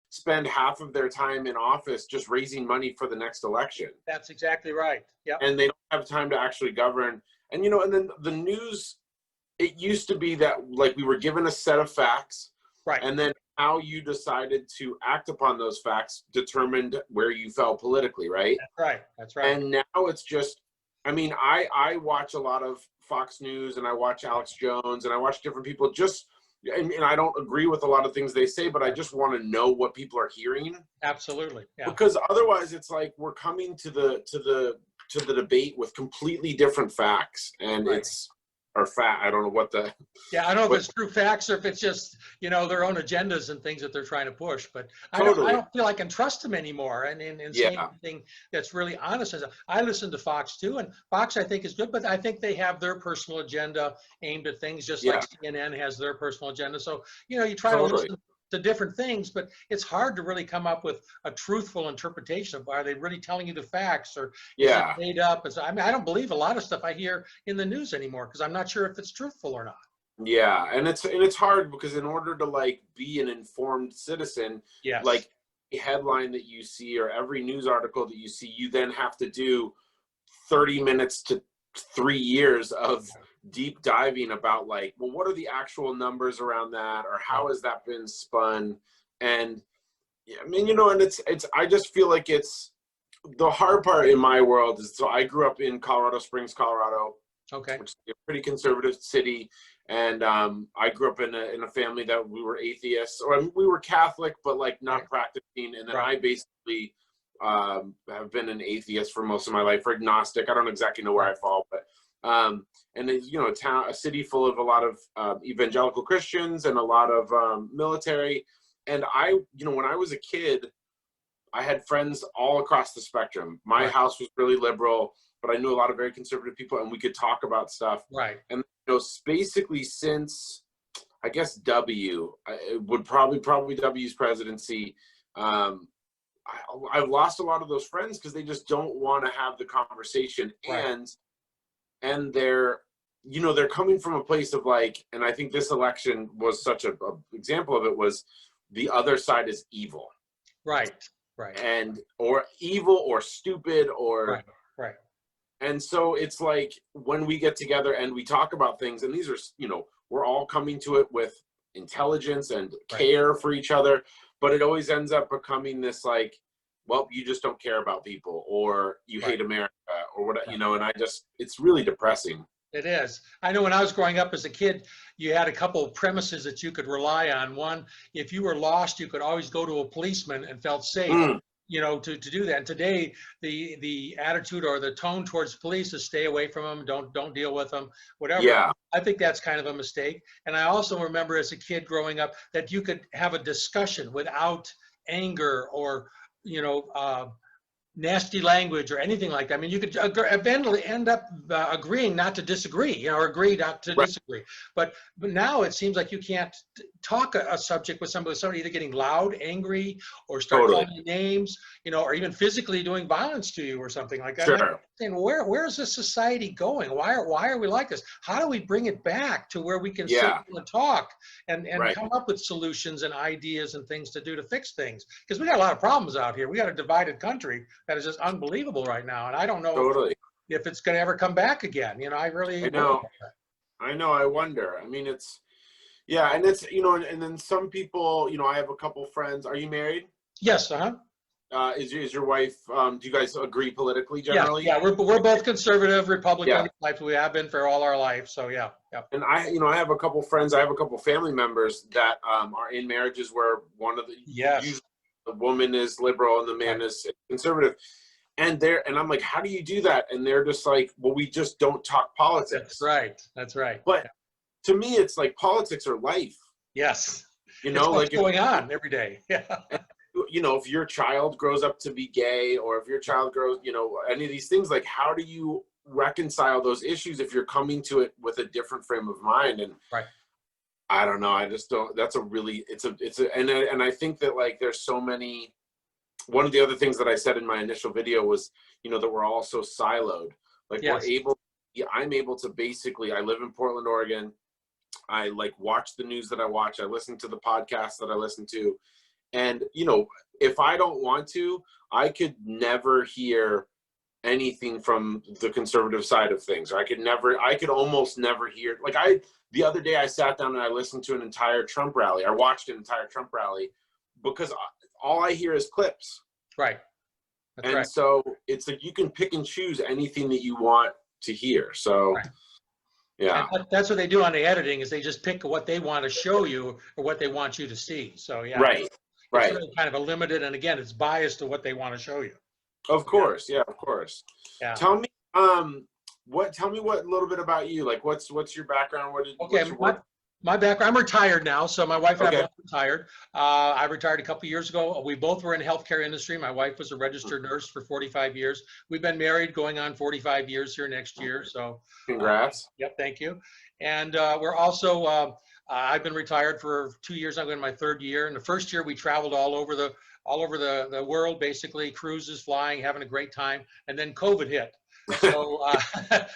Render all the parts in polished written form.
spend half of their time in office just raising money for the next election. That's exactly right. Yeah. And they don't have time to actually govern. And, you know, and then the news, it used to be that like we were given a set of facts, Right. and then how you decided to act upon those facts determined where you fell politically, right? That's right. That's right. And now it's just, I mean, I watch a lot of Fox News, and I watch Alex Jones, and I watch different people just, and I don't agree with a lot of things they say, but I just want to know what people are hearing. Absolutely. Yeah. Because otherwise it's like we're coming to the debate with completely different facts, and Right. it's or fact. I don't know what the. Yeah, I don't know if it's true facts or if it's just, you know, their own agendas and things that they're trying to push. But I don't feel I can trust them anymore and say anything that's really honest. I listen to Fox too, and Fox I think is good, but I think they have their personal agenda aimed at things, just like CNN has their personal agenda. So, you know, you try to listen to different things, but it's hard to really come up with a truthful interpretation of, are they really telling you the facts, or is it made up? And so, I mean, I don't believe a lot of stuff I hear in the news anymore because I'm not sure if it's truthful or not. Yeah, and it's hard because in order to like be an informed citizen, like a headline that you see or every news article that you see, you then have to do 30 minutes to 3 years of deep diving about like, well, what are the actual numbers around that, or how has that been spun? And I mean, you know, and it's I just feel like it's the hard part in my world is, so I grew up in Colorado Springs, Colorado, which is a pretty conservative city. And I grew up in a family that we were atheists, or I mean, we were Catholic, but like not practicing. And then I basically have been an atheist for most of my life, or agnostic. I don't exactly know where I fall, but and it's, you know, a city full of a lot of evangelical Christians and a lot of military. And I, you know, when I was a kid, I had friends all across the spectrum. My house was really liberal, but I knew a lot of very conservative people, and we could talk about stuff. And you know, basically since I guess it would probably W's presidency, I've lost a lot of those friends because they just don't want to have the conversation, and they're, you know, they're coming from a place of like, and I think this election was such a example of it, was the other side is evil, and or evil or stupid or and so it's like when we get together and we talk about things, and these are, you know, we're all coming to it with intelligence and care for each other, but it always ends up becoming this like, well, you just don't care about people, or you hate America, or what, you know, and it's really depressing. It is. I know when I was growing up as a kid, you had a couple of premises that you could rely on. One, if you were lost, you could always go to a policeman and felt safe. You know, to do that. And today, the attitude or the tone towards police is stay away from them, don't deal with them, whatever. I think that's kind of a mistake. And I also remember as a kid growing up that you could have a discussion without anger or, you know, nasty language or anything like that. I mean, you could eventually end up agreeing not to disagree, you know, or agree not to disagree. But now it seems like you can't talk a subject with somebody either getting loud, angry, or start calling you names, you know, or even physically doing violence to you or something like that. I'm saying, where is this society going? Why are we like this? How do we bring it back to where we can sit and talk and come up with solutions and ideas and things to do to fix things? Because we got a lot of problems out here. We got a divided country that is just unbelievable right now, and I don't know if it's going to ever come back again. You know, I know. I wonder. I mean, it's and it's, you know, and then some people, you know, I have a couple friends. Are you married? Yes. Is your wife? Do you guys agree politically generally? Yeah. We're both conservative Republican types. We have been for all our life. So yeah. And I have a couple friends. I have a couple family members that are in marriages where one of the usually the woman is liberal and the man is conservative. And I'm like, how do you do that? And they're just like, well, we just don't talk politics. That's right. But to me, it's like politics are life. Yes. You know, what's going on every day. Yeah. You know, if your child grows up to be gay, or if your child grows, you know, any of these things, like, how do you reconcile those issues if you're coming to it with a different frame of mind? And I don't know. I just don't. That's a really. And I think that like there's so many. One of the other things that I said in my initial video was, you know, that we're all so siloed. Like I'm able to basically. I live in Portland, Oregon. I like watch the news that I watch. I listen to the podcasts that I listen to, And, you know, if I don't want to, I could never hear anything from the conservative side of things. I could almost never hear, like the other day I sat down and I listened to an entire Trump rally. I watched an entire Trump rally because all I hear is clips. Right. That's and right. So it's like you can pick and choose anything that you want to hear. So right. Yeah. And that's what they do on the editing, is they just pick what they want to show you or what they want you to see. So yeah. Right. It's really kind of a limited, and again, it's biased to what they want to show you. Of course. Yeah, of course. Yeah. Tell me what a little bit about you. Like what's your background? Okay, my background, I'm retired now. So my wife and I both retired. I retired a couple of years ago. We both were in the healthcare industry. My wife was a registered nurse for 45 years. We've been married going on 45 years here next year. So congrats. Yep, thank you. And we're also, I've been retired for 2 years. I'm in my third year. And the first year we traveled all over the world, basically cruises, flying, having a great time. And then COVID hit. So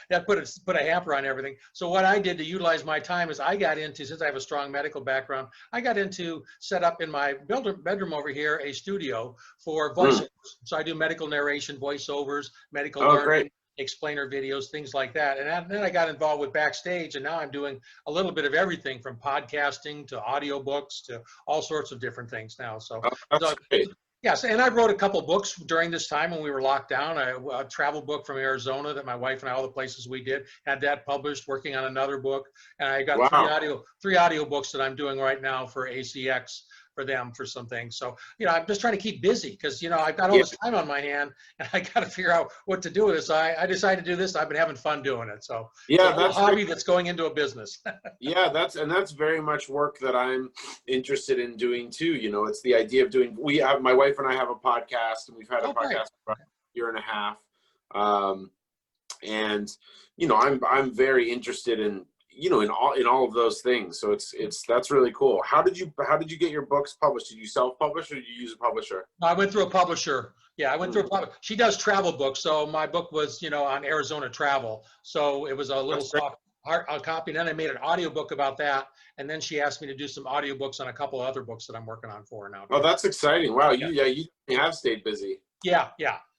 that put a hamper on everything. So what I did to utilize my time is I got into, since I have a strong medical background, I got into set up in my bedroom over here a studio for voiceovers. So I do medical narration, voiceovers, medical learning, explainer videos, things like that. And then I got involved with Backstage, and now I'm doing a little bit of everything from podcasting to audiobooks to all sorts of different things now. So that's great. Yes, and I wrote a couple books during this time when we were locked down. A travel book from Arizona that my wife and I, all the places we did, had that published, working on another book. And I got three audio books that I'm doing right now for ACX for them for some things. So, you know, I'm just trying to keep busy because, you know, I've got all this time on my hand and I got to figure out what to do with it. So I decided to do this. I've been having fun doing it. So yeah, that's a hobby that's going into a business. Yeah, that's very much work that I'm interested in doing too. You know, it's the idea of doing, my wife and I have a podcast, and we've had a podcast for a year and a half. And, you know, I'm very interested in, you know, in all of those things. So that's really cool. How did you get your books published? Did you self-publish or did you use a publisher? I went through a publisher. Yeah, I went through a publisher. She does travel books. So my book was, you know, on Arizona travel. So it was a little soft hard copy. And then I made an audiobook about that. And then she asked me to do some audiobooks on a couple of other books that I'm working on for her now. Oh, that's exciting. Wow. You have stayed busy. Yeah.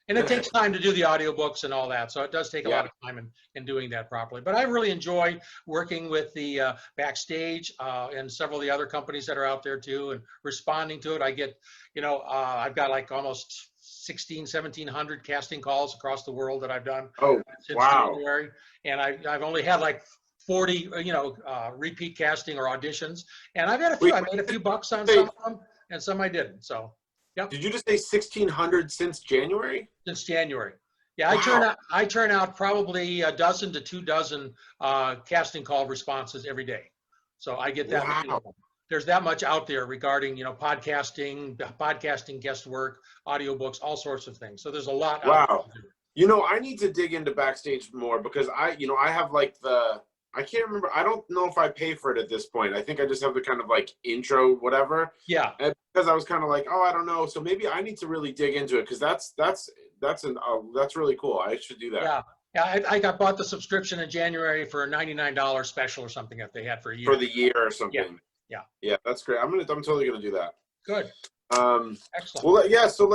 And it takes time to do the audiobooks and all that. So it does take a lot of time in doing that properly. But I really enjoy working with the Backstage and several of the other companies that are out there too, and responding to it. I get, you know, I've got like almost 1,700 casting calls across the world that I've done since January. And I've only had like 40, you know, repeat casting or auditions. And I've had a few. I made a few bucks on some of them, and some I didn't. So. Yep. Did you just say 1,600 since January? Since January. Yeah, I turn out probably a dozen to 2 dozen casting call responses every day. So I get that. Wow. There's that much out there regarding, you know, podcasting, guest work, audiobooks, all sorts of things. So there's a lot out there to do. You know, I need to dig into Backstage more because I have like I can't remember. I don't know if I pay for it at this point. I think I just have the kind of like intro, whatever. Yeah. And because I was kind of like, I don't know. So maybe I need to really dig into it because that's really cool. I should do that. Yeah. I bought the subscription in January for a $99 special or something that they had for a year. For the year or something. Yeah. That's great. I'm totally gonna do that. Good. Excellent. Well, yeah. So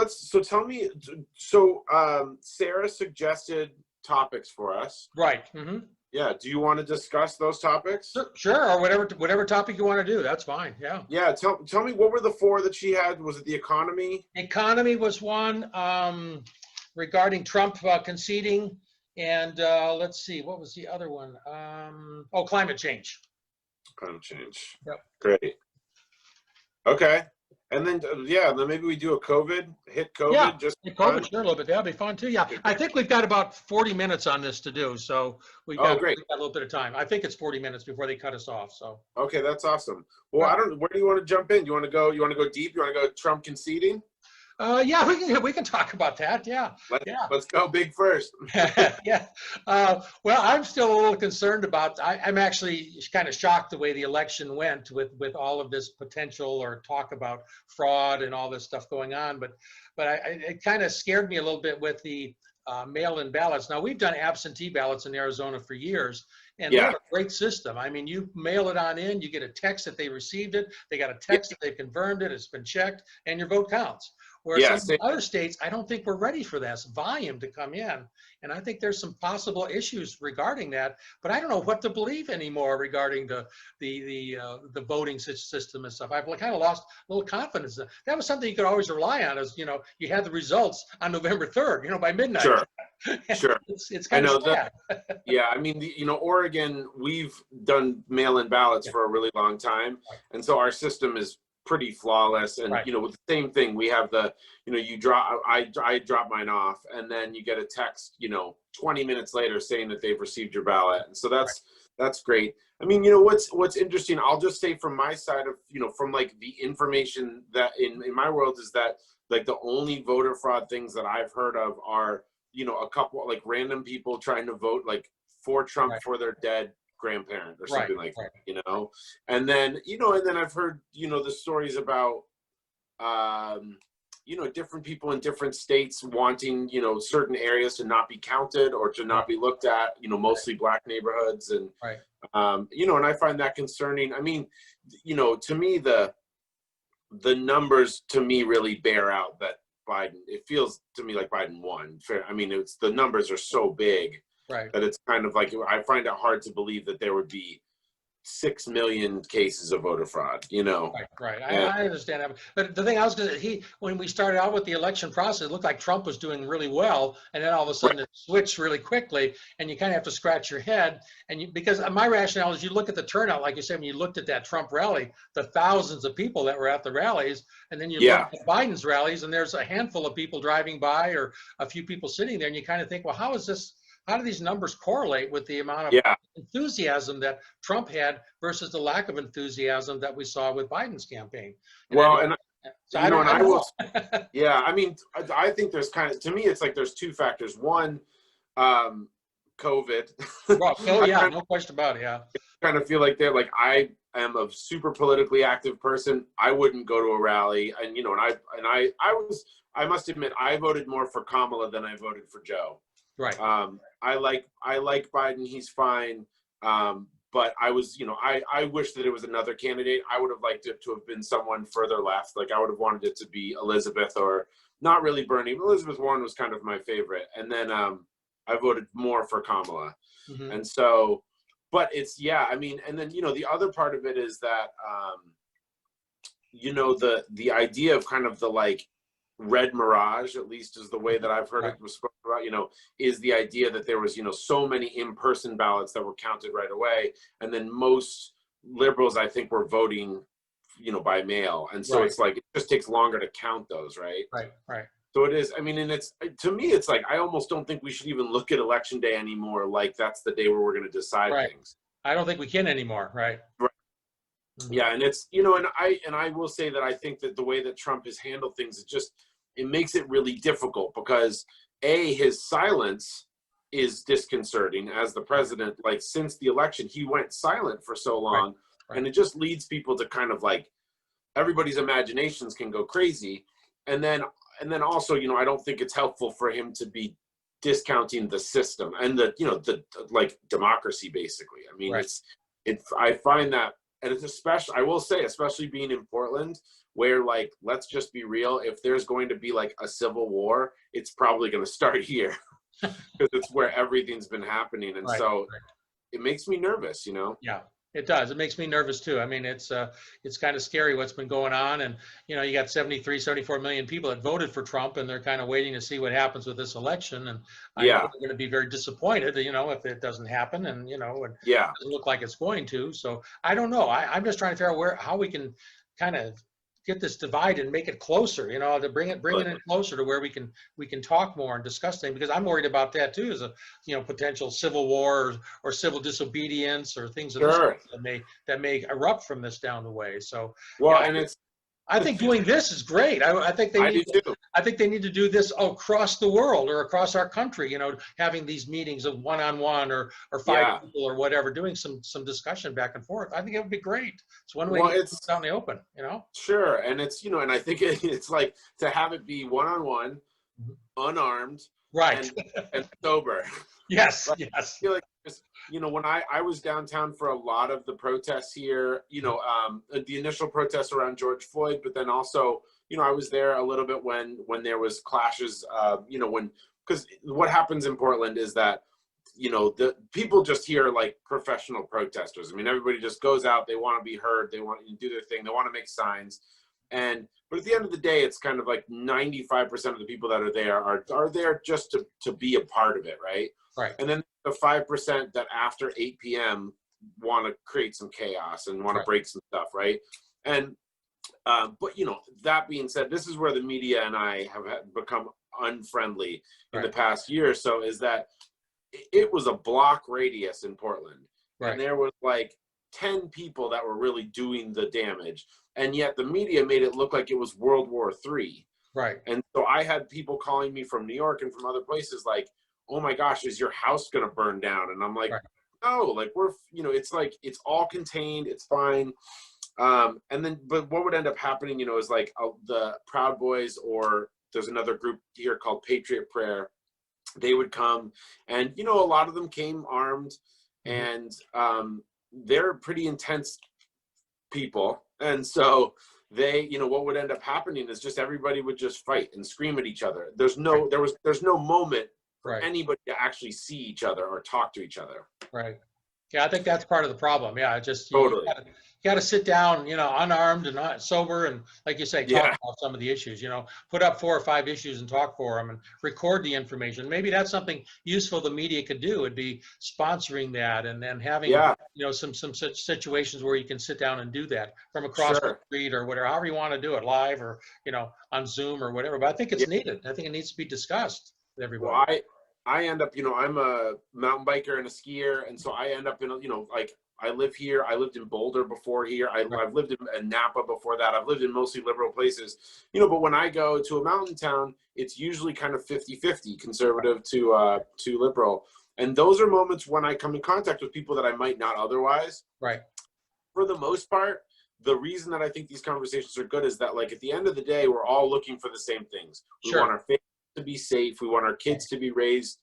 tell me. So Sarah suggested topics for us. Right. Mm-hmm. Yeah. Do you want to discuss those topics? Sure. Or whatever topic you want to do. That's fine. Yeah. Yeah. Tell me, what were the 4 that she had? Was it the economy? Economy was one, regarding Trump conceding. And let's see, what was the other one? Climate change. Climate change. Yep. Great. Okay. And then, then maybe we do a hit COVID. Yeah, hit COVID, sure, a little bit. That'd be fun too. Yeah, I think we've got about 40 minutes on this to do. So we've got a little bit of time. I think it's 40 minutes before they cut us off. So. Okay, that's awesome. Well, where do you want to jump in? Do you want to go deep? You want to go Trump conceding? We can talk about that. Yeah. Let's go big first. Yeah. Well, I'm still a little concerned about. I'm actually kind of shocked the way the election went with all of this potential or talk about fraud and all this stuff going on. But it kind of scared me a little bit with the mail-in ballots. Now we've done absentee ballots in Arizona for years, And they have a great system. I mean, you mail it on in, you get a text that they received it, they got a text that they've confirmed it, it's been checked, and your vote counts. Whereas some of the other states, I don't think we're ready for this volume to come in. And I think there's some possible issues regarding that, but I don't know what to believe anymore regarding the voting system and stuff. I've kind of lost a little confidence. That was something you could always rely on, as you had the results on November 3rd, by midnight. Sure. Sure. It's kind of sad. Yeah, I mean, Oregon, we've done mail-in ballots for a really long time, and so our system is pretty flawless. And with the same thing, we have you drop, I drop mine off, and then you get a text 20 minutes later saying that they've received your ballot, and so that's great. I mean, what's interesting, I'll just say from my side of from like the information that in my world is that like the only voter fraud things that I've heard of are a couple like random people trying to vote like for Trump for their dead grandparent or something like that, and then and then I've heard the stories about different people in different states wanting certain areas to not be counted or to not be looked at, mostly black neighborhoods, and and I find that concerning. I mean, to me the numbers to me really bear out that Biden, it feels to me like Biden won. I mean, the numbers are so big that it's kind of like, I find it hard to believe that there would be 6 million cases of voter fraud, Right. I understand that. But the thing I was going to, when we started out with the election process, it looked like Trump was doing really well. And then all of a sudden it switched really quickly, and you kind of have to scratch your head. And because my rationale is, you look at the turnout, like you said, when you looked at that Trump rally, the thousands of people that were at the rallies, and then you look at Biden's rallies, and there's a handful of people driving by or a few people sitting there, and you kind of think, well, how do these numbers correlate with the amount of enthusiasm that Trump had versus the lack of enthusiasm that we saw with Biden's campaign? I mean, I think there's to me, it's like there's two factors. One, COVID. No question about it. Yeah. I kind of feel like I am a super politically active person. I wouldn't go to a rally, and I must admit, I voted more for Kamala than I voted for Joe. Right. I like Biden. He's fine. But I was, I wish that it was another candidate. I would have liked it to have been someone further left. Like I would have wanted it to be Elizabeth, or not really Bernie. Elizabeth Warren was kind of my favorite. And then I voted more for Kamala. Mm-hmm. And so, but it's, I mean, and then, the other part of it is that, the idea of kind of the like red mirage, at least is the way that I've heard it was spoken about, is the idea that there was, so many in-person ballots that were counted right away. And then most liberals, I think, were voting, by mail. And so it's like, it just takes longer to count those, right? Right. So it is, I mean, and it's, to me, it's like, I almost don't think we should even look at election day anymore. Like that's the day where we're going to decide things. I don't think we can anymore. Right. Yeah. And it's, and I will say that I think that the way that Trump has handled things, it makes it really difficult because his silence is disconcerting as the president. Like since the election, he went silent for so long, and it just leads people to kind of like, everybody's imaginations can go crazy. And then also, I don't think it's helpful for him to be discounting the system and the like democracy, basically. I mean, I find that, and it's especially, I will say, especially being in Portland, where like, let's just be real, if there's going to be like a civil war, it's probably going to start here because it's where everything's been happening. And it makes me nervous, Yeah, it does. It makes me nervous too. I mean, it's kind of scary what's been going on. And, you got 74 million people that voted for Trump, and they're kind of waiting to see what happens with this election. And I know they're going to be very disappointed, if it doesn't happen, and, it doesn't look like it's going to. So I don't know. I'm just trying to figure out how we can kind of get this divide and make it closer, to bring it in closer to where we can talk more and discuss things, because I'm worried about that too, as a potential civil war or civil disobedience or things of that may erupt from this down the way. So I think doing this is great. I think they need to do this across the world or across our country, having these meetings of one-on-one or 5 people or whatever, doing some discussion back and forth. I think it would be great. It's one way to get it out in the open, Sure. And it's, and I think it's like to have it be one-on-one, unarmed, and sober. Yes, yes. I feel like You know, when I was downtown for a lot of the protests here, you know, the initial protests around George Floyd, but then also, you know, I was there a little bit when there was clashes, you know, because what happens in Portland is that, you know, the people just hear like professional protesters. I mean, everybody just goes out, they want to be heard, they want to do their thing, they want to make signs. But at the end of the day, it's kind of like 95% of the people that are there are there just to be a part of it, right? Right. And then the 5% that after 8 p.m. want to create some chaos and want to break some stuff, right? And but you know, that being said, this is where the media and I have become unfriendly in the past year or so, is that it was a block radius in Portland, and there was like 10 people that were really doing the damage, and yet the media made it look like it was World War III. Right. And so I had people calling me from New York and from other places like, oh my gosh, is your house gonna burn down? And I'm like, no, like we're, you know, it's like, it's all contained, it's fine. And then, but what would end up happening, you know, is like the Proud Boys, or there's another group here called Patriot Prayer. They would come, and, you know, a lot of them came armed, and they're pretty intense people. And so they, you know, what would end up happening is just everybody would just fight and scream at each other. There's no moment for anybody to actually see each other or talk to each other. Right. Yeah, I think that's part of the problem. Yeah, just totally. You got to sit down, you know, unarmed and not sober, and like you say, talk about some of the issues. You know, put up 4 or 5 issues and talk for them, and record the information. Maybe that's something useful the media could do. Would be sponsoring that, and then having you know, some such situations where you can sit down and do that from across the street or whatever, however you want to do it, live or, you know, on Zoom or whatever. But I think it's needed. I think it needs to be discussed with everybody. Well, I end up, you know, I'm a mountain biker and a skier, and so I end up in, you know, like, I live here. I lived in Boulder before here. I've lived in Napa before that. I've lived in mostly liberal places, you know, but when I go to a mountain town, it's usually kind of 50-50 conservative to liberal. And those are moments when I come in contact with people that I might not otherwise. Right. For the most part, the reason that I think these conversations are good is that, like, at the end of the day, we're all looking for the same things. We want our families to be safe. We want our kids to be raised,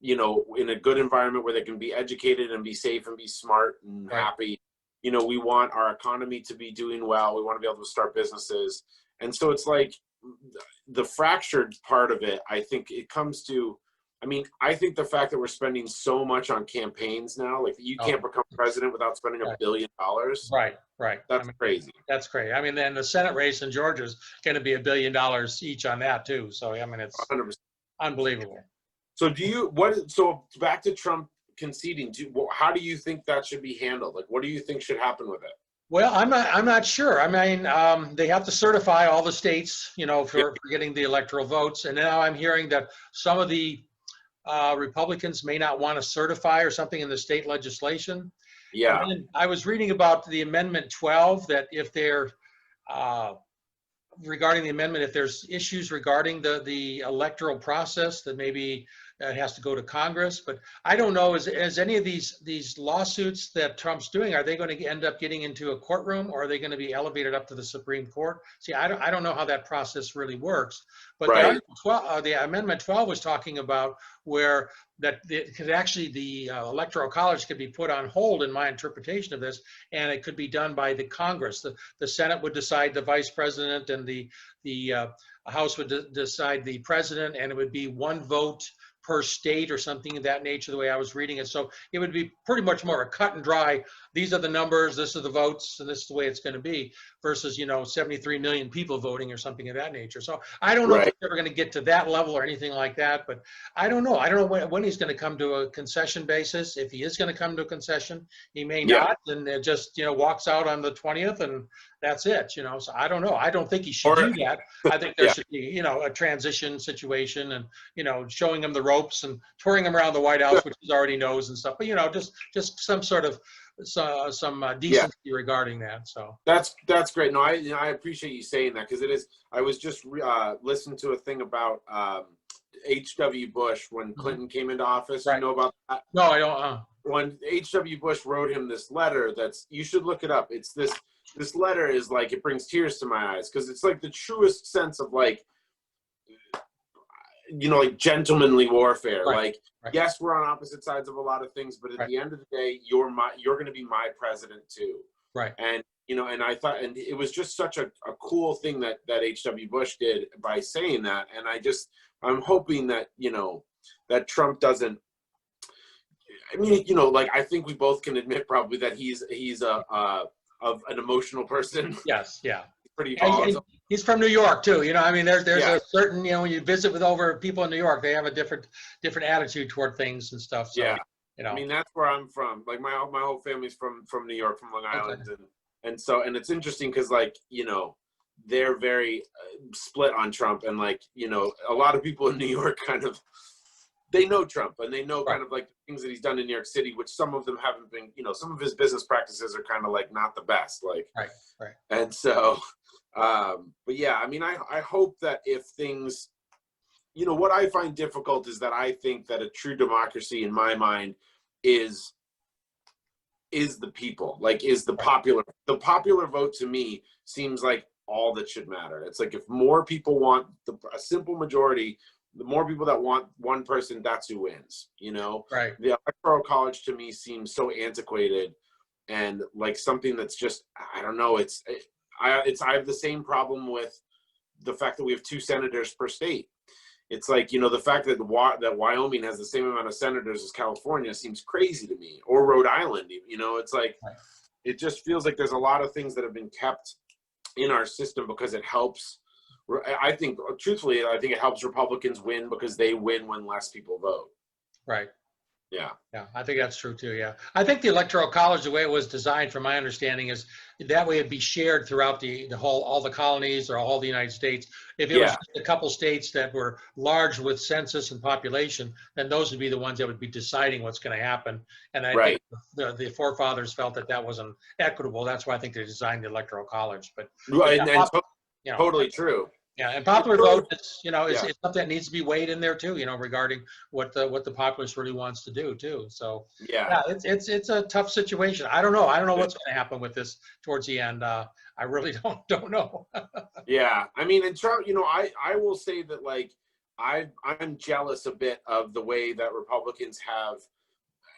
you know, in a good environment where they can be educated and be safe and be smart and happy. You know, we want our economy to be doing well. We want to be able to start businesses. And so it's like the fractured part of it, I think it comes to, I mean, I think the fact that we're spending so much on campaigns now, like you can't become president without spending $1 billion. Right. That's crazy. That's crazy. I mean, then the Senate race in Georgia is going to be $1 billion each on that too. So, I mean, it's 100%. Unbelievable. So so back to Trump conceding, how do you think that should be handled? Like, what do you think should happen with it? Well, I'm not sure. I mean, they have to certify all the states, you know, for getting the electoral votes. And now I'm hearing that some of the Republicans may not want to certify or something in the state legislation. Yeah. And I was reading about the Amendment 12, that if they're regarding the amendment, if there's issues regarding the electoral process, that maybe it has to go to Congress. But I don't know, is any of these lawsuits that Trump's doing, are they going to end up getting into a courtroom, or are they going to be elevated up to the Supreme Court? See, I don't know how that process really works. But the Amendment 12 was talking about where that could actually, the Electoral College could be put on hold, in my interpretation of this, and it could be done by the Congress. The Senate would decide the vice president, and the House would decide the president, and it would be one vote per state or something of that nature, the way I was reading it. So it would be pretty much more a cut and dry, these are the numbers, this are the votes, and this is the way it's going to be, versus, you know, 73 million people voting or something of that nature. So I don't know if it's ever going to get to that level or anything like that, but I don't know. I don't know when he's going to come to a concession basis. If he is going to come to a concession, he may not, and it just, you know, walks out on the 20th and that's it, you know. So I don't know. I don't think he should do that. I think there should be, you know, a transition situation, and, you know, showing him the ropes and touring him around the White House, which he already knows and stuff. But, you know, just some sort of some decency regarding that. So that's great. No, I appreciate you saying that, because it is. I was just listening to a thing about H.W. Bush when Clinton came into office. You know about that? No, I don't. When H.W. Bush wrote him this letter, you should look it up. It's this letter is like, it brings tears to my eyes, because it's like the truest sense of, like, you know, like gentlemanly warfare. Right. Like, right. yes, we're on opposite sides of a lot of things, but at Right. the end of the day, you're going to be my president too. Right. And, you know, and I thought, and it was just such a cool thing that H.W. Bush did by saying that. And I'm hoping that, you know, that Trump doesn't, I mean, you know, like, I think we both can admit probably that he's of an emotional person. Yes. Yeah. Pretty And he's from New York too. You know, I mean, there's yeah. a certain, you know, when you visit with over people in New York, they have a different attitude toward things and stuff. So, yeah. you know, I mean, that's where I'm from. Like my whole family's from New York, from Long Island. Okay. And it's interesting because, like, you know, they're very split on Trump, and, like, you know, a lot of people in New York kind of, they know Trump, and they know kind of like the things that he's done in New York City, which some of them haven't been, you know, some of his business practices are kind of like not the best, like, right. And so, but yeah, I mean, I hope that if things, you know, what I find difficult is that I think that a true democracy in my mind is the people, like, is the popular vote. To me, seems like all that should matter. It's like, if more people want a simple majority, the more people that want one person, that's who wins, you know? Right. The Electoral College to me seems so antiquated and like something that's just, I don't know. I have the same problem with the fact that we have 2 senators per state. It's like, you know, the fact that Wyoming has the same amount of senators as California seems crazy to me, or Rhode Island, you know. It's like, it just feels like there's a lot of things that have been kept in our system because it helps. I think, truthfully, I think it helps Republicans win because they win when less people vote. Right. Yeah. Yeah, I think that's true too. Yeah, I think the Electoral College, the way it was designed, from my understanding, is that way it'd be shared throughout all the colonies or all the United States. If it was just a couple states that were large with census and population, then those would be the ones that would be deciding what's going to happen. And I think the forefathers felt that wasn't equitable. That's why I think they designed the Electoral College. But totally true. Yeah, and popular vote is, you know, it's something that needs to be weighed in there too, you know, regarding what the populace really wants to do too. So it's a tough situation. I don't know what's going to happen with this towards the end. I really don't know. Yeah, I mean, and Trump, you know, I will say that, like, I'm jealous a bit of the way that Republicans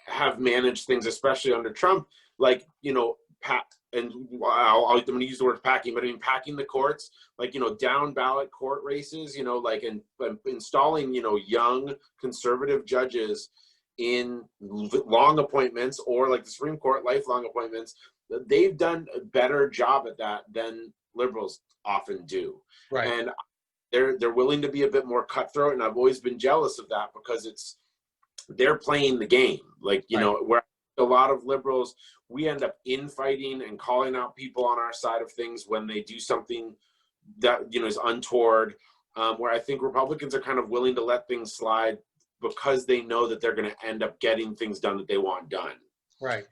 have managed things, especially under Trump. Like, you know, I'm going to use the word packing, but I mean packing the courts, like, you know, down ballot court races, you know, like, and installing, you know, young conservative judges in long appointments, or like the Supreme Court, lifelong appointments. They've done a better job at that than liberals often do. Right. And they're willing to be a bit more cutthroat, and I've always been jealous of that because they're playing the game. Like, you know, where a lot of liberals, we end up infighting and calling out people on our side of things when they do something that, you know, is untoward, where I think Republicans are kind of willing to let things slide because they know that they're going to end up getting things done that they want done. Right.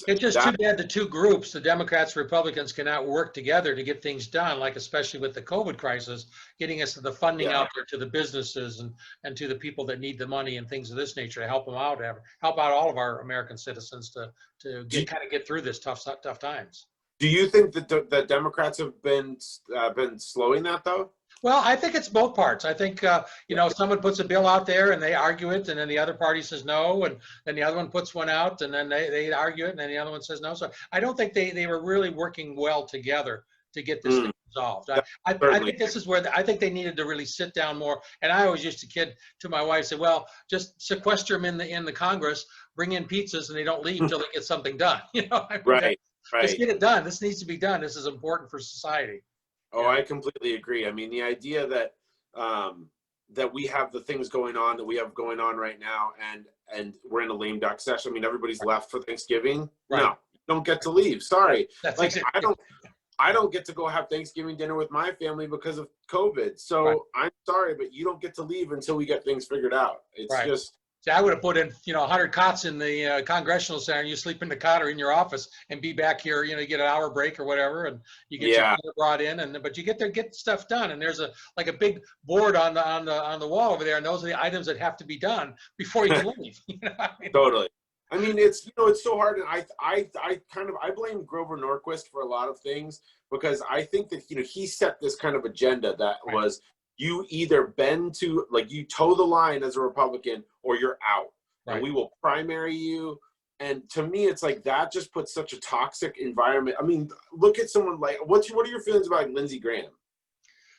It's just too bad the two groups, the Democrats and Republicans, cannot work together to get things done, like especially with the COVID crisis, getting us the funding out there to the businesses and to the people that need the money and things of this nature to help them out, help out all of our American citizens to get through this tough times. Do you think that the Democrats have been slowing that, though? Well, I think it's both parts. I think, you know, someone puts a bill out there and they argue it, and then the other party says no, and then the other one puts one out, and then they argue it, and then the other one says no. So I don't think they were really working well together to get this thing resolved. I think this is where I think they needed to really sit down more. And I always used to kid to my wife, say, well, just sequester them in the Congress, bring in pizzas, and they don't leave until they get something done. You know, I mean, just get it done. This needs to be done. This is important for society. Oh, I completely agree. I mean, the idea that that we have the things going on that we have going on right now, and we're in a lame duck session. I mean, everybody's left for Thanksgiving. No, you don't get to leave. Sorry. I don't get to go have Thanksgiving dinner with my family because of COVID. So I'm sorry, but you don't get to leave until we get things figured out. It's just. See, I would have put in, you know, 100 cots in the Congressional Center, and you sleep in the cot or in your office and be back here, you know, you get an hour break or whatever, and you get your dinner brought in, but you get there, get stuff done. And there's a big board on the wall over there, and those are the items that have to be done before you can leave. You know what I mean? Totally. I mean, it's, you know, it's so hard. And I blame Grover Norquist for a lot of things, because I think that, you know, he set this kind of agenda that was, you either bend to, like, you toe the line as a Republican or you're out. Right. And we will primary you. And to me, it's like that just puts such a toxic environment. I mean, look at someone like, what are your feelings about like, Lindsey Graham?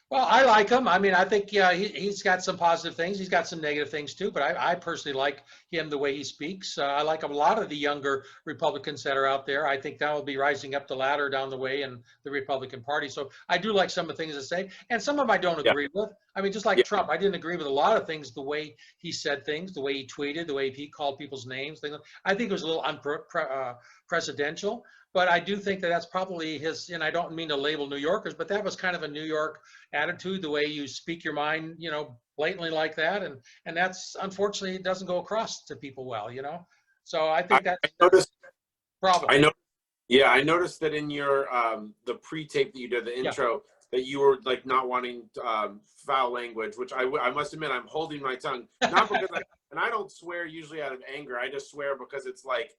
Well, I like him. I mean, I think he's got some positive things. He's got some negative things too. But I personally like him the way he speaks. I like a lot of the younger Republicans that are out there. I think that will be rising up the ladder down the way in the Republican Party. So I do like some of the things to say, and some of them I don't agree with. I mean, just like Trump, I didn't agree with a lot of things. The way he said things, the way he tweeted, the way he called people's names. Things. I think it was a little unpresidential. But I do think that that's probably his, and I don't mean to label New Yorkers, but that was kind of a New York attitude, the way you speak your mind, you know, blatantly like that. And that's, unfortunately, it doesn't go across to people well, you know? So I think that's a problem. I know. Yeah, I noticed that in your, the pre-tape that you did, the intro, that you were like not wanting foul language, which I must admit, I'm holding my tongue. Not because and I don't swear usually out of anger. I just swear because it's like,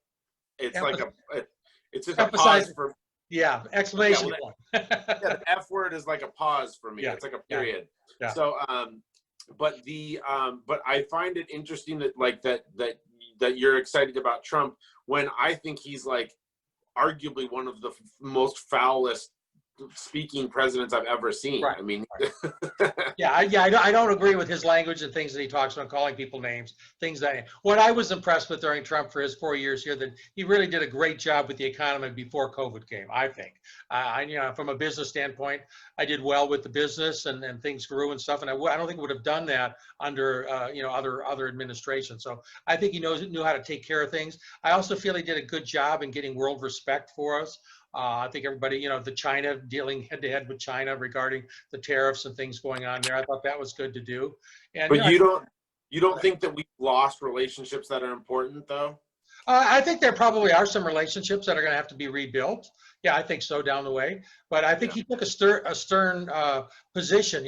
it's just a pause for exclamation point. The F word is like a pause for me. It's like a period. Yeah. So but I find it interesting that like that you're excited about Trump when I think he's like arguably one of the most foulest speaking presidents I've ever seen. Right. I mean, I don't agree with his language and things that he talks about, calling people names, things that. What I was impressed with during Trump for his 4 years here, that he really did a great job with the economy before COVID came. I think, from a business standpoint, I did well with the business and things grew and stuff, and I don't think would have done that under other administrations. So I think he knew how to take care of things. I also feel he did a good job in getting world respect for us. I think everybody, the China, dealing head to head with China regarding the tariffs and things going on there. I thought that was good to do. And, but you don't think that we've lost relationships that are important though? I think there probably are some relationships that are going to have to be rebuilt. Yeah, I think so down the way. But I think he took a stern position,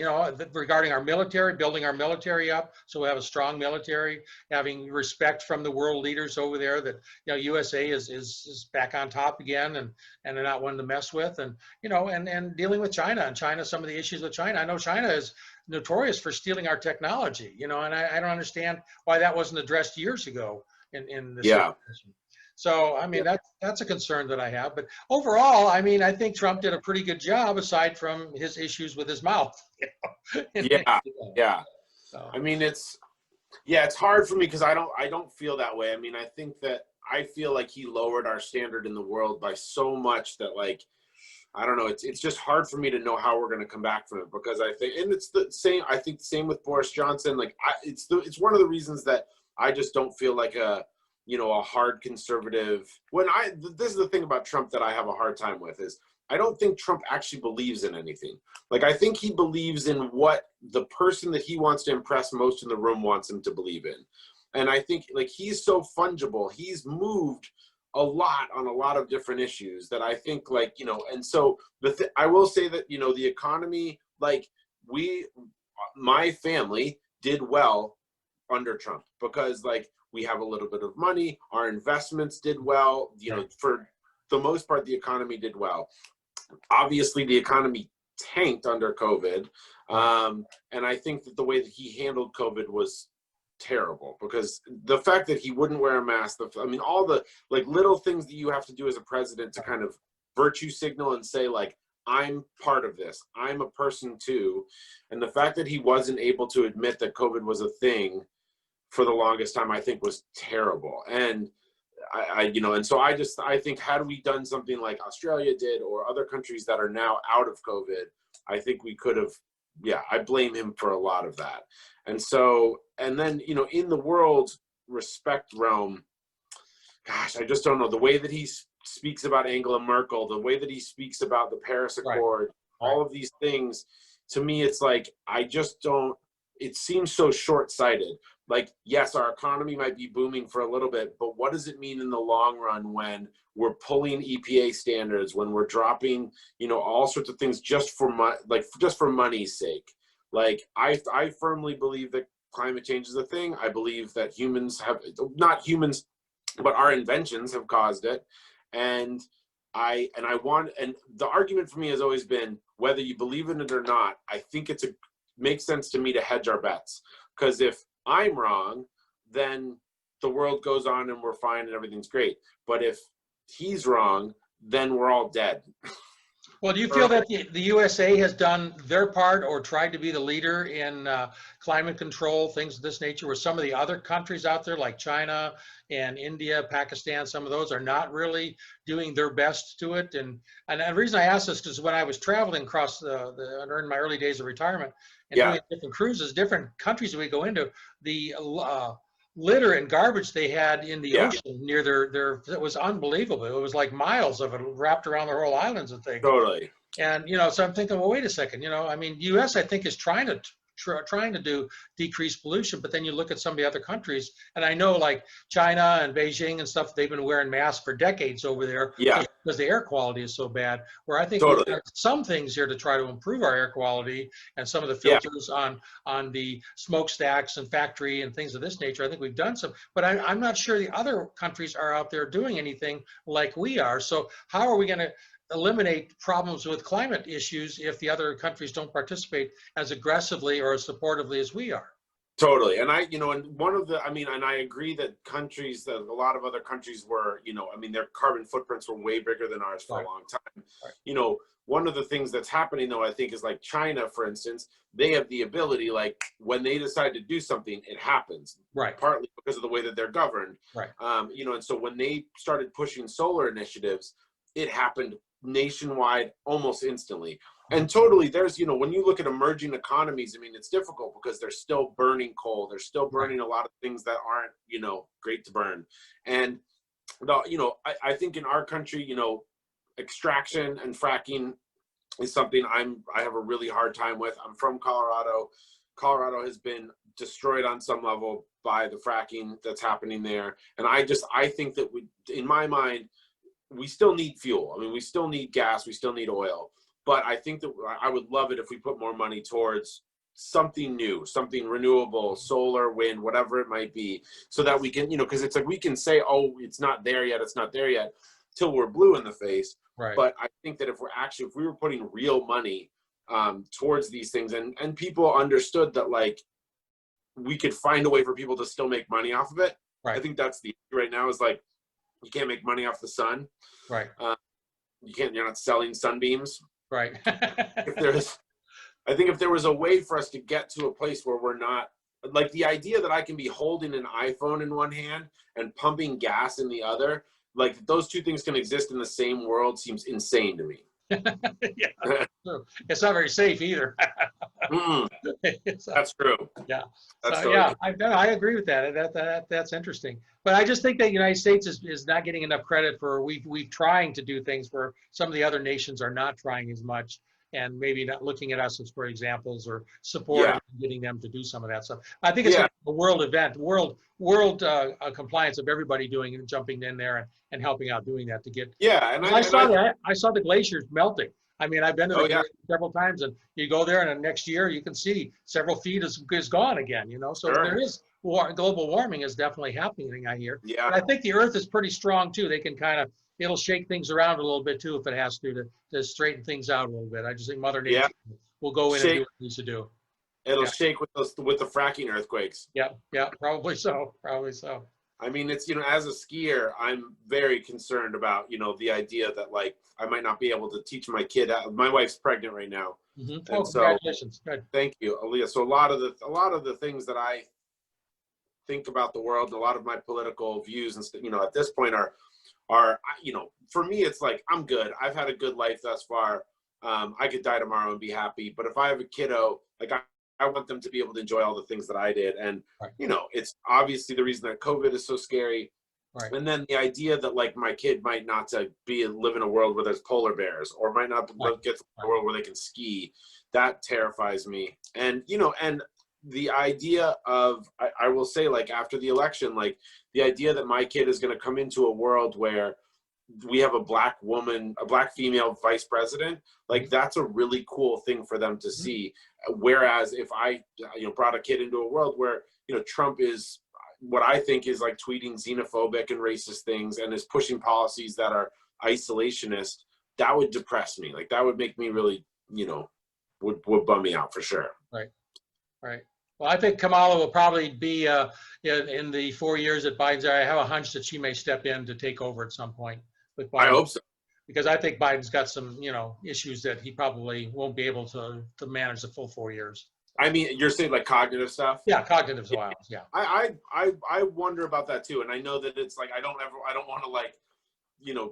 regarding our military, building our military up, so we have a strong military, having respect from the world leaders over there. That USA is back on top again, and they're not one to mess with, and and dealing with China and some of the issues with China. I know China is notorious for stealing our technology, and I don't understand why that wasn't addressed years ago. In this situation. So I mean that's a concern that I have, but overall I mean I think Trump did a pretty good job aside from his issues with his mouth. So. I mean it's hard for me because I don't feel that way. I mean I think that I feel like he lowered our standard in the world by so much that like I don't know, it's just hard for me to know how we're going to come back from it, because I think, and it's the same, I think the same with Boris Johnson. Like it's one of the reasons that I just don't feel like a hard conservative. This is the thing about Trump that I have a hard time with, is I don't think Trump actually believes in anything. Like I think he believes in what the person that he wants to impress most in the room wants him to believe in. And I think like he's so fungible. He's moved a lot on a lot of different issues that I think like, and so I will say that, the economy, like my family did well under Trump because like we have a little bit of money, our investments did well, for the most part, the economy did well. Obviously the economy tanked under COVID. And I think that the way that he handled COVID was terrible, because the fact that he wouldn't wear a mask, all the like little things that you have to do as a president to kind of virtue signal and say like, I'm part of this, I'm a person too. And the fact that he wasn't able to admit that COVID was a thing for the longest time, I think was terrible. And and so I think had we done something like Australia did or other countries that are now out of COVID, I think we could have, I blame him for a lot of that. And so, and then, in the world respect realm, gosh, I just don't know, the way that he speaks about Angela Merkel, the way that he speaks about the Paris Accord, all of these things, to me, it's like, it seems so short-sighted. Like, yes, our economy might be booming for a little bit, but what does it mean in the long run when we're pulling EPA standards, when we're dropping, all sorts of things just for money's sake? Like, I firmly believe that climate change is a thing. I believe that not humans, but our inventions have caused it. And the argument for me has always been, whether you believe in it or not, I think it's makes sense to me to hedge our bets, because if I'm wrong, then the world goes on and we're fine and everything's great. But if he's wrong, then we're all dead. Well, do you feel that the USA has done their part or tried to be the leader in climate control, things of this nature, where some of the other countries out there like China and India, Pakistan, some of those are not really doing their best to it? And the reason I ask this is because when I was traveling across in my early days of retirement and doing different cruises, different countries that we go into, the litter and garbage they had in the ocean near it was unbelievable. It was like miles of it wrapped around their whole islands and things. Totally. And so I'm thinking, well, wait a second. I mean, U.S. I think is trying to do decrease pollution, but then you look at some of the other countries, and I know like China and Beijing and stuff, they've been wearing masks for decades over there because the air quality is so bad. Where I think we've got some things here to try to improve our air quality and some of the filters on the smokestacks and factory and things of this nature. I think we've done some, but I'm not sure the other countries are out there doing anything like we are. So how are we going to eliminate problems with climate issues if the other countries don't participate as aggressively or as supportively as we are? Totally. And and I agree that a lot of other countries were, their carbon footprints were way bigger than ours for a long time. Right. One of the things that's happening though, I think, is like China, for instance, they have the ability, like when they decide to do something, it happens. Right. Partly because of the way that they're governed. Right. And so when they started pushing solar initiatives, it happened nationwide almost instantly. And totally, there's, when you look at emerging economies, I mean, it's difficult because they're still burning coal. They're still burning a lot of things that aren't, great to burn. And, I think in our country, extraction and fracking is something I have a really hard time with. I'm from Colorado. Colorado has been destroyed on some level by the fracking that's happening there. And I think that in my mind, we still need fuel. I mean, we still need gas, we still need oil. But I think that I would love it if we put more money towards something new, something renewable, solar, wind, whatever it might be, so that we can, because it's like we can say, oh, it's not there yet, till we're blue in the face. Right. But I think that if we were putting real money towards these things, and people understood that, like, we could find a way for people to still make money off of it. Right. I think that's the issue right now, is like, you can't make money off the sun. Right. You're not selling sunbeams. Right. I think if there was a way for us to get to a place where we're not, like, the idea that I can be holding an iPhone in one hand and pumping gas in the other, like those two things can exist in the same world, seems insane to me. Yeah, true. It's not very safe either. That's true. Yeah. That's I agree with that. That's interesting. But I just think that the United States is not getting enough credit for we've trying to do things where some of the other nations are not trying as much, and maybe not looking at us as for examples or supporting getting them to do some of that stuff. I think it's a world event, world compliance of everybody doing and jumping in there and helping out doing that to get. Yeah, and I saw the glaciers melting. I mean, I've been to the glaciers several times, and you go there, and the next year you can see several feet is gone again. So there is global warming is definitely happening, I hear. Yeah. But I think the Earth is pretty strong too. They can it'll shake things around a little bit too if it has to straighten things out a little bit. I just think Mother Nature will go in and do what it needs to do. It'll shake with the fracking earthquakes. Yeah, probably so. I mean, it's, as a skier, I'm very concerned about, the idea that, like, I might not be able to teach my kid. My wife's pregnant right now. Mm-hmm. Congratulations. Good. Thank you, Aaliyah. So a lot of the things that I think about the world, and a lot of my political views and at this point are, for me, it's like, I'm good. I've had a good life thus far. I could die tomorrow and be happy. But if I have a kiddo, like, I want them to be able to enjoy all the things that I did. And, it's obviously the reason that COVID is so scary. Right. And then the idea that, like, my kid might not live in a world where there's polar bears, or might not get to a world where they can ski, that terrifies me. And, and the idea of, I will say, like, after the election, like, the idea that my kid is going to come into a world where we have a black female vice president, like, that's a really cool thing for them to see. Whereas if I, brought a kid into a world where, Trump is what I think is, like, tweeting xenophobic and racist things and is pushing policies that are isolationist, that would depress me. Like, that would make me really, would bum me out for sure. Right. Right. Well, I think Kamala will probably be in the 4 years that Biden's there. I have a hunch that she may step in to take over at some point with Biden. I hope so. Because I think Biden's got some, issues that he probably won't be able to manage the full 4 years. I mean, you're saying like cognitive stuff? Yeah, cognitive wise, yeah. I wonder about that too. And I know that it's like, I don't want to like,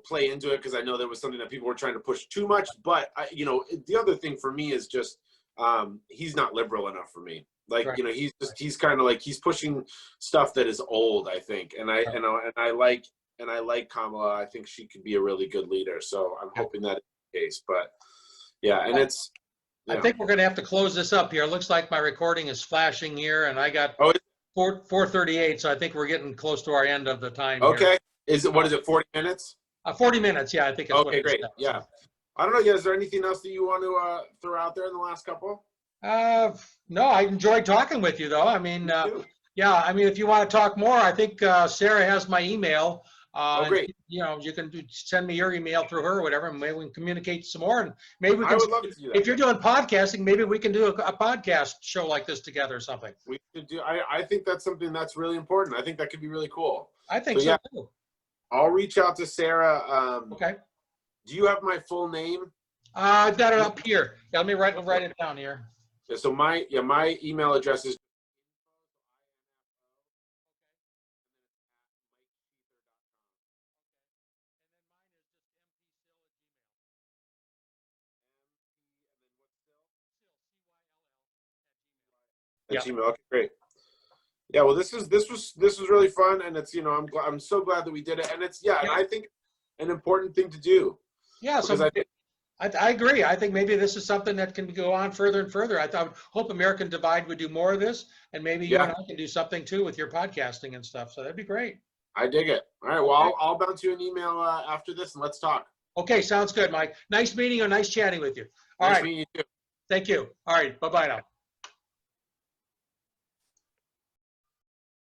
play into it because I know there was something that people were trying to push too much. But, the other thing for me is just, he's not liberal enough for me. Like, right. He's kind of like, he's pushing stuff that is old, I think. And I like Kamala. I think she could be a really good leader. So I'm hoping that is the case. But yeah, and it's. I think we're going to have to close this up here. It looks like my recording is flashing here, and I got 4:38, so I think we're getting close to our end of the time. Okay. Here. What is it, 40 minutes? 40 minutes, yeah, I think it's okay, great. Yeah. I don't know. Yeah, is there anything else that you want to throw out there in the last couple? No, I enjoyed talking with you, though. I mean, if you want to talk more, I think Sarah has my email. Great. You can send me your email through her or whatever, and maybe we can communicate some more. And maybe we can. I would love to do that. If you're doing podcasting, maybe we can do a podcast show like this together or something. We could do. I think that's something that's really important. I think that could be really cool. I think so too. I'll reach out to Sarah. Okay. Do you have my full name? I've got it up here. Yeah, let me write it down here. Yeah, so my email address is Gmail. Okay, great. Yeah, well, this was really fun, and it's I'm so glad that we did it, and it's and I think an important thing to do. Yeah, so I agree. I think maybe this is something that can go on further and further. I hope American Divide would do more of this, and maybe you and I can do something too with your podcasting and stuff. So that'd be great. I dig it. All right, well, I'll bounce you an email after this, and let's talk. Okay, sounds good, Mike. Nice meeting you. Nice chatting with you. All right. Nice meeting you too. Thank you. All right, bye-bye now.